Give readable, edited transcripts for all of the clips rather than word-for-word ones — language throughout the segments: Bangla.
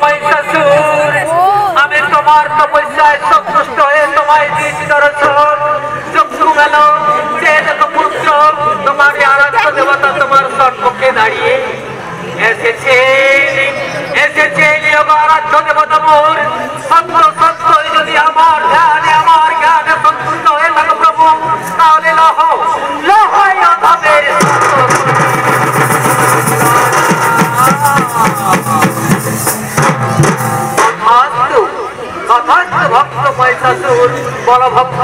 মহিষাসুর, আমি তোমার তপস্যায় সন্তুষ্ট হয়ে তোমায় দিয়েছি দর্শন। চক্ষু গেল যে দেখো পুত্র, তোমার আরাধ্য দেবতা তোমার সম্মুখে দাঁড়িয়ে এসেছে। এসেছে আরাধ্য দেবতা মোর, সত্য সত্যই যদি আমার ধ্যানে আমার জ্ঞানে সন্তুষ্ট হয়ে থাকো প্রভু, তাহলে লহ লহয় অধমের ভক্ত মহিষাসুর বল ভক্ত,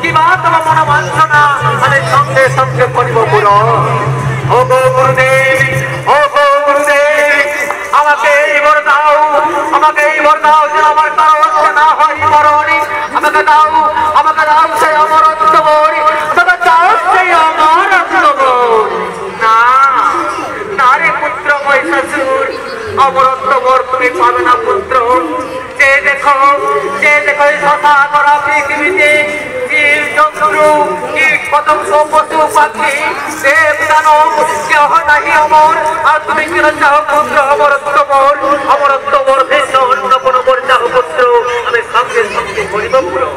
কিবা তোমার মন বাঞ্ছনা আমি সঙ্গে সঙ্গে করিব পুরো। ও গো গুরুদেব, ও গো গুরুদেব, আমাকে এই বর দাও, আমাকে এই বর দাও যে আমার কারো হচ্ছে না হয় মরণী। আমাকে দাও, আমাকে দাও সেই অমরত্ব বর, আমাকে দাও সেই অমরত্ব বর। না না রে পুত্র মহিষাসুর, অমরত্ব বর তুমি পাবে না পুত্র। যে দেখো এই শশা করা পৃথিবীতে জীব জন্তু কীট পতঙ্গ পশু পাখি দেব দানব কেহ নাহি অমর। আর তুমি কেন চাও পুত্র অমরত্ব বর? অমরত্ব বর ভিন্ন অন্য কোনো বর চাও পুত্র, আমি সঙ্গে সঙ্গে করিব পুরো।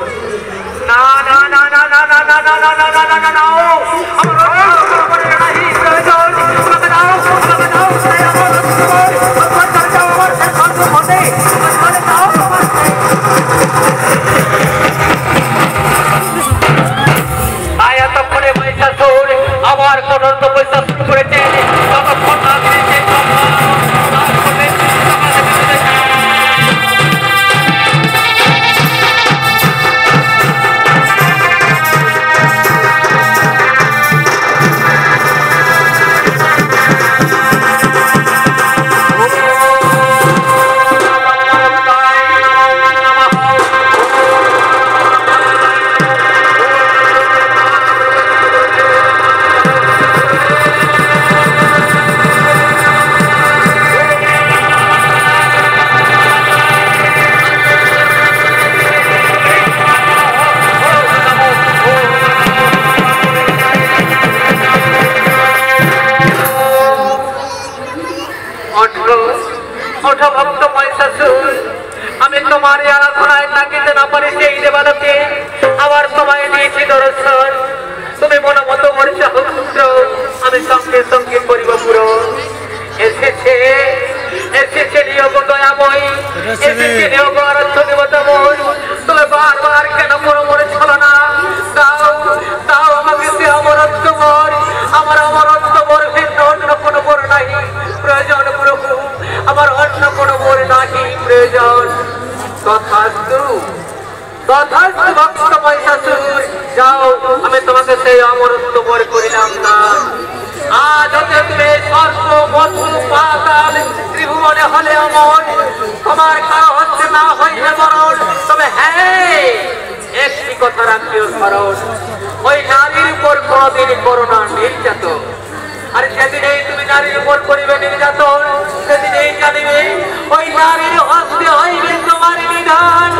না না না না না না না না না না না না না না আবার কোন তপস্যা শুরু করেছে ততক্ষণ না ভক্ত মহিষাসুর, আমি তোমার আরাধনায় থাকিতে না পারি সেই দেবালকে আবার তোমায় দিয়েছি দর্শন। তুমি মন মতো মরিচ পুত্র, আমি সঙ্গে সঙ্গে করিব পুরো। এসেছে এসেছে নিয়োগ দয়াময়ী, এসেছে নিয়োগ আরাধ্য দেবতা মোর। তুমি বারবার কেন মনে মনে ছল না? দাও দাও আমাকে সে অমরত্ব বর, আমার অমরত্ব বর ভিন্ন অন্য কোনো বর নাহি প্রয়োজন প্রভু, আমার অন্য কোনো বর নাহি প্রয়োজন। তথাস্তু তথাস্তু ভক্ত মহিষাসুর, যাও আমি তোমাকে সেই অমরত্ব বর করিলাম না। আজ হতে তুমি স্বর্গ মধু পাতাল ত্রিভুবনে হলে অমর, তোমার কারো হচ্ছে না হইলে মরণ। তবে হ্যাঁ একটি কথা রাখিও স্মরণ, ওই নারীর উপর কোনদিন করো না নির্যাতন। আর যেদিনেই তুমি নারীর উপর করিবে নির্যাতন, সেদিনেই জানিবে ওই নারীর হস্তে হইবে তোমার নিধান।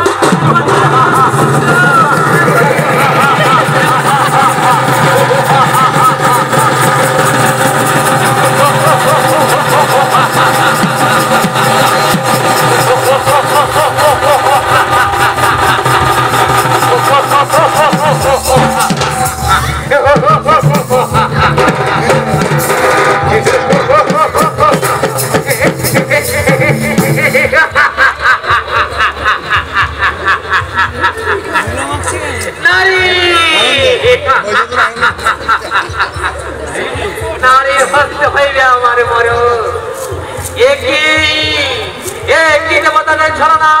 নারীর হস্তে হইবে আমার মরণ। একই দেবতাদের ছলনা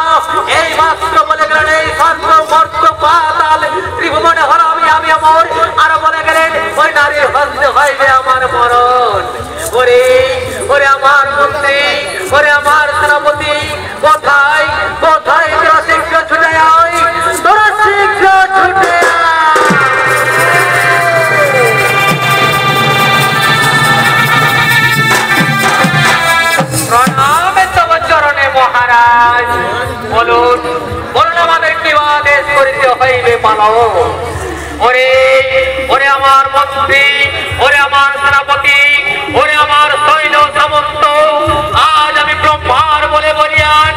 এই মাত্র বলে গেলেন এই স্বর্গ মর্ত পাতাল ত্রিভুবনে হরামি আমি অমর। আর বলে গেলেন ওই নারীর হস্তে হইবে আমার মরণ। ওরে ওরে আমার মন্ত্রী, ওরে আমার সেনাপতি, কোথায় কোথায় তোরা শীঘ্র ছুটে আয়, তোরা শীঘ্র ছুটে মহারাজ। বলুন বলুন আমাদের কি আদেশ করিতে হইবে পালাও। ওরে ওরে আমার মন্ত্রী, ওরে আমার সেনাপতি, ওরে আমার সৈন্য সামন্ত, আজ আমি ব্রহ্মার বলে বলিয়ান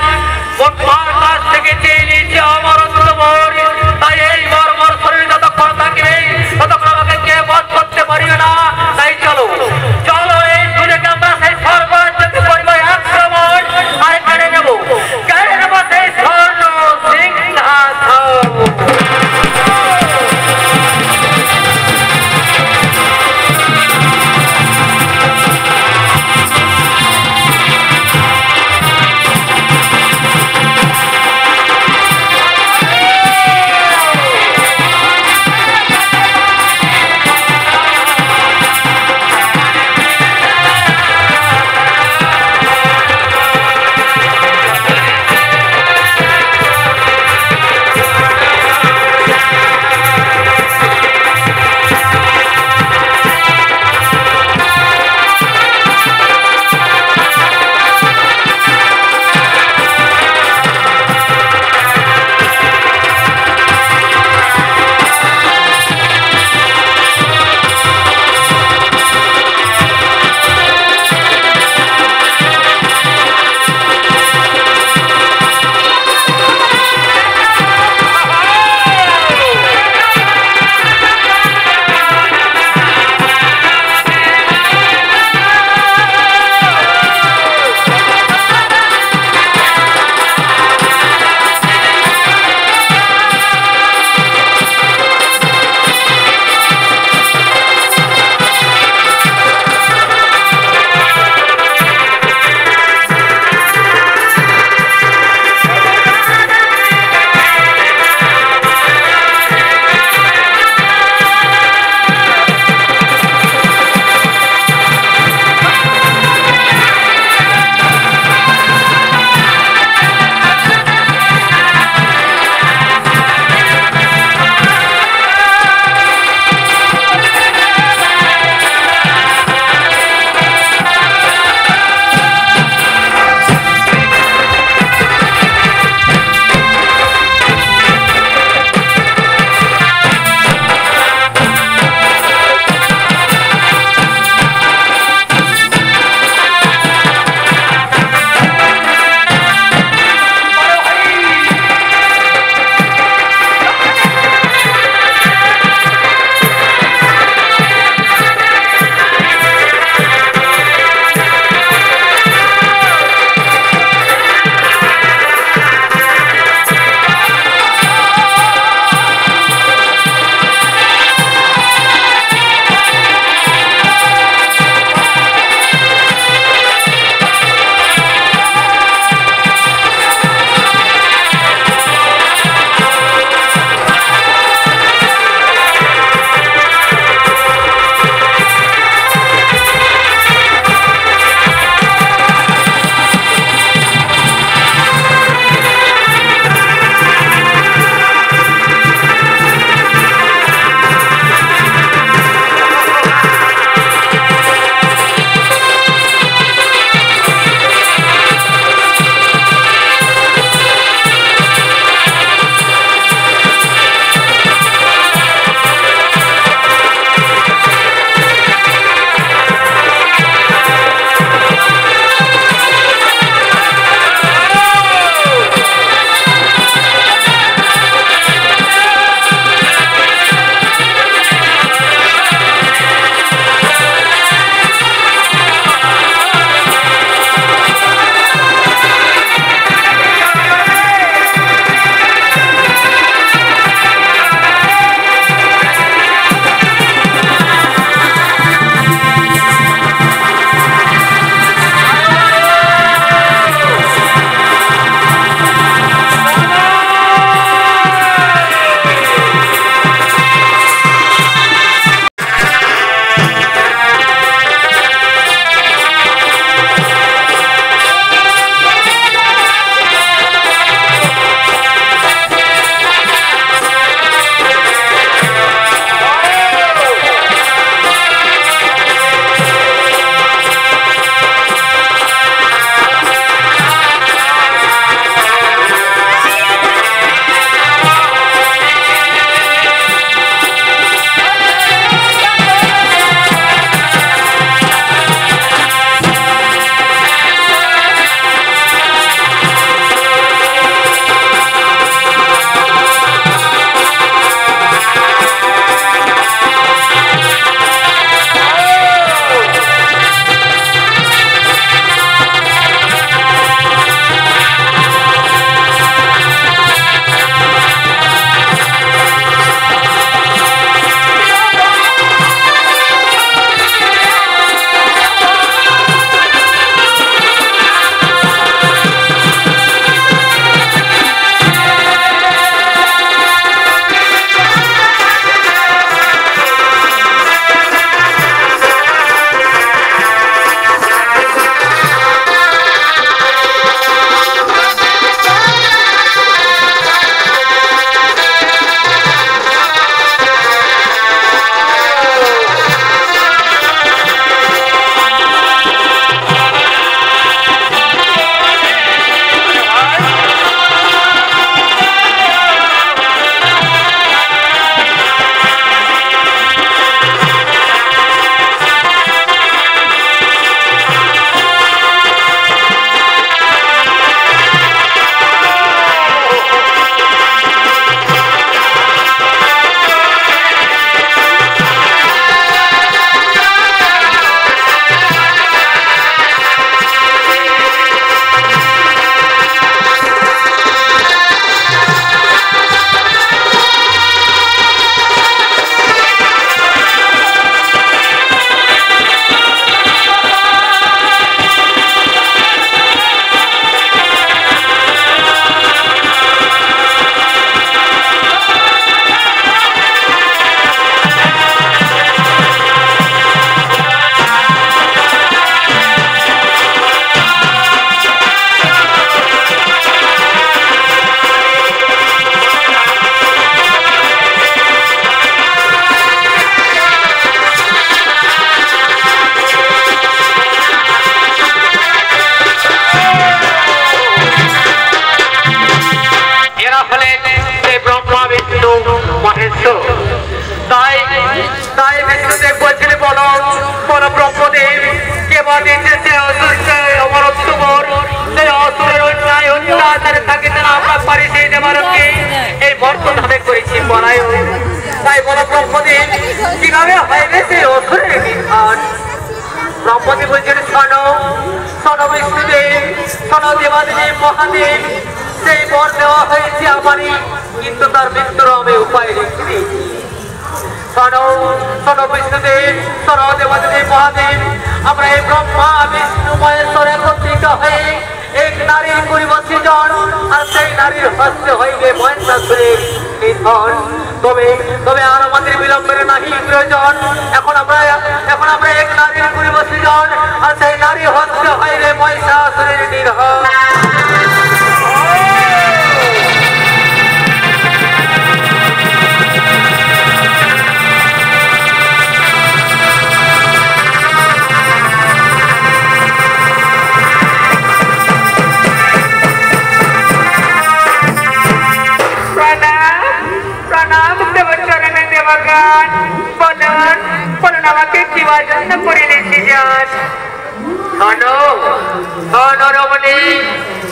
শোনো দেবাদেবী মহাদেব, সেই বর দেওয়া হয়েছে আমারই, কিন্তু তার মৃত্যুর আমি উপায় রেখে দিয়েছি। শোনো শোনো বিষ্ণুদেব, শোনো দেবাদেবী মহাদেব, আমরা এই ব্রহ্মা বিষ্ণু মহেশ্বর একত্রিত হয়ে এক নারীর করিব সৃজন, আর সেই নারীর হস্তে হইবে মহেন্দ্রাসুরের নিধন। তবে তবে আর আমাদের বিলম্বের নাহি প্রয়োজন। এখন আমরা এক নারীর করিব সৃজন, আর সেই নারী হস্তে হইবে মহিষাসুরের নিধন।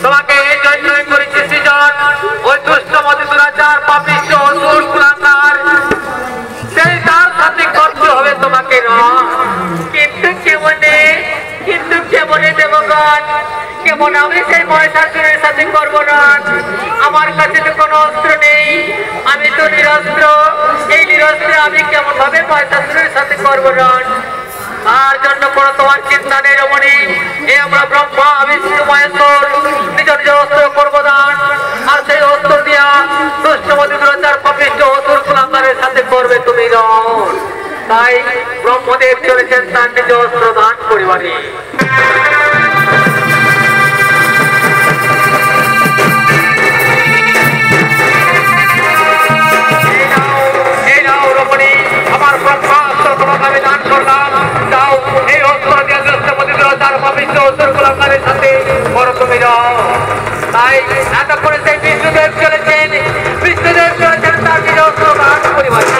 তোমাকে এই জন্যই করেছি সৃজন, ওই দুষ্ট মতি দুরাচার পাপিষ্ঠ অসুর কুলাঙ্গার, সেই তার সাথে করতে হবে তোমাকে না। কিন্তু কেমনে দেবগণ, কেমন আমি সেই মহিষাসুরের সাথে করবো না? আমার কাছে তো কোনো অস্ত্র নেই, আমি তো নিরস্ত্র। এই নিরস্ত্রে আমি কেমন ভাবে মহিষাসুরের সাথে করবো না? তার জন্য কোনো তোমার চিন্তা নেই রমণী। এ আমরা ব্রহ্মা বিষ্ণু মহেশ্বর নিজ নিজ অস্ত্র করবো দান, আর সেই অস্ত্র দিয়া দুষ্টমতি দুরাচার পাপিষ্ঠ অসুর কুলাঙ্গারের সাথে করবে তুমি রণ। তাই ব্রহ্মদেব চলেছেন তার নিজ অস্ত্র দান করিবারে। আমার ব্রহ্মাস্ত্র তোমাকে আমি দান করলাম, যাও এই অস্ত্র দিয়ে দুষ্টমতি দুরাচার পাপিষ্ঠ অসুর কুলাঙ্গারের সাথে করো তুমি রণ। তাই এতক্ষণে সেই বিষ্ণুদেব চলেছেন তার নিজ অস্ত্র দান করিবারে।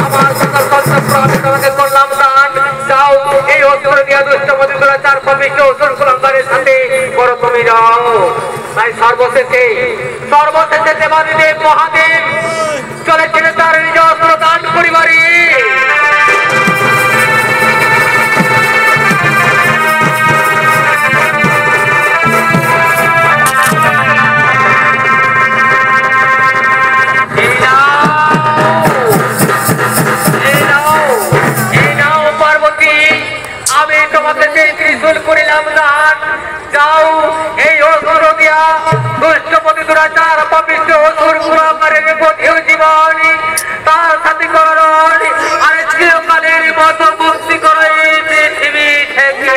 আমার সকল কর্তব্য আমি তোমাকে করলাম দান, যাও এই অস্ত্র দিয়া দুষ্টমতি দুরাচার পাপিষ্ঠ অসুর কুলাঙ্গারের সাথে করো তুমি যাও। তাই সর্বশেষে দেবাদেব মহাদেব চলেছেন তার নিজ অস্ত্র দান করিবারে। করিলাম দান, যাও এই অসুর দিয়া দুষ্টমতি দুরাচার পাপিষ্ঠ অসুর কুলাঙ্গারের বধির জীবন তার সাথে করণ, আর চিরকালের মতো মুক্তি করো এই পৃথিবী থেকে।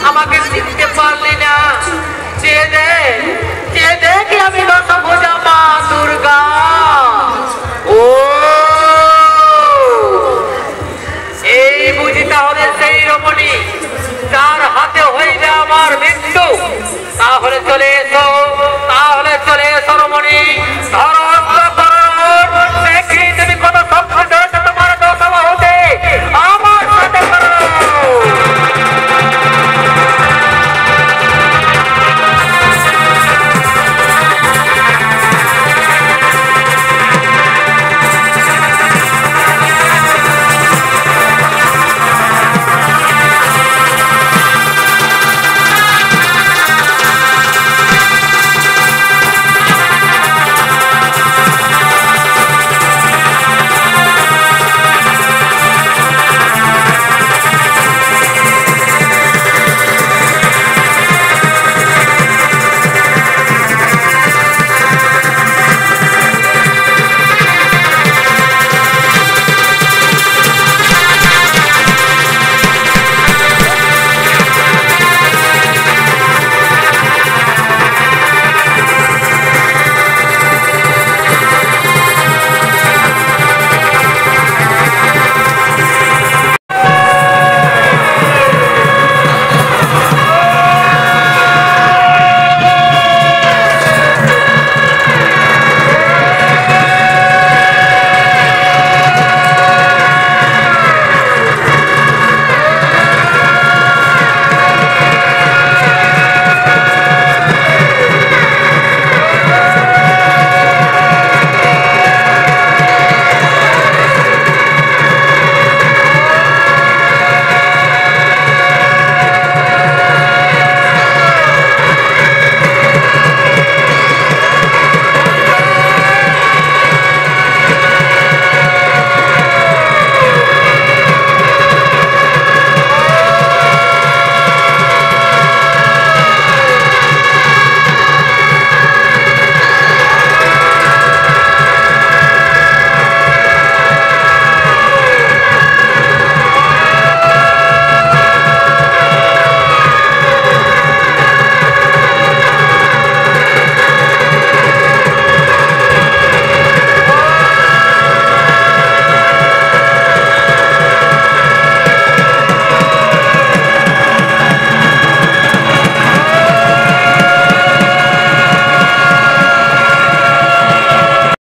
আমাকে চিনতে পারলি না? দেখি আমি দশভুজা মা দুর্গা। ও এই বুঝি তাহলে সেই রমণী যার হাতে হইবে আমার মৃত্যু। তাহলে চলে এসো রমণী, ধরো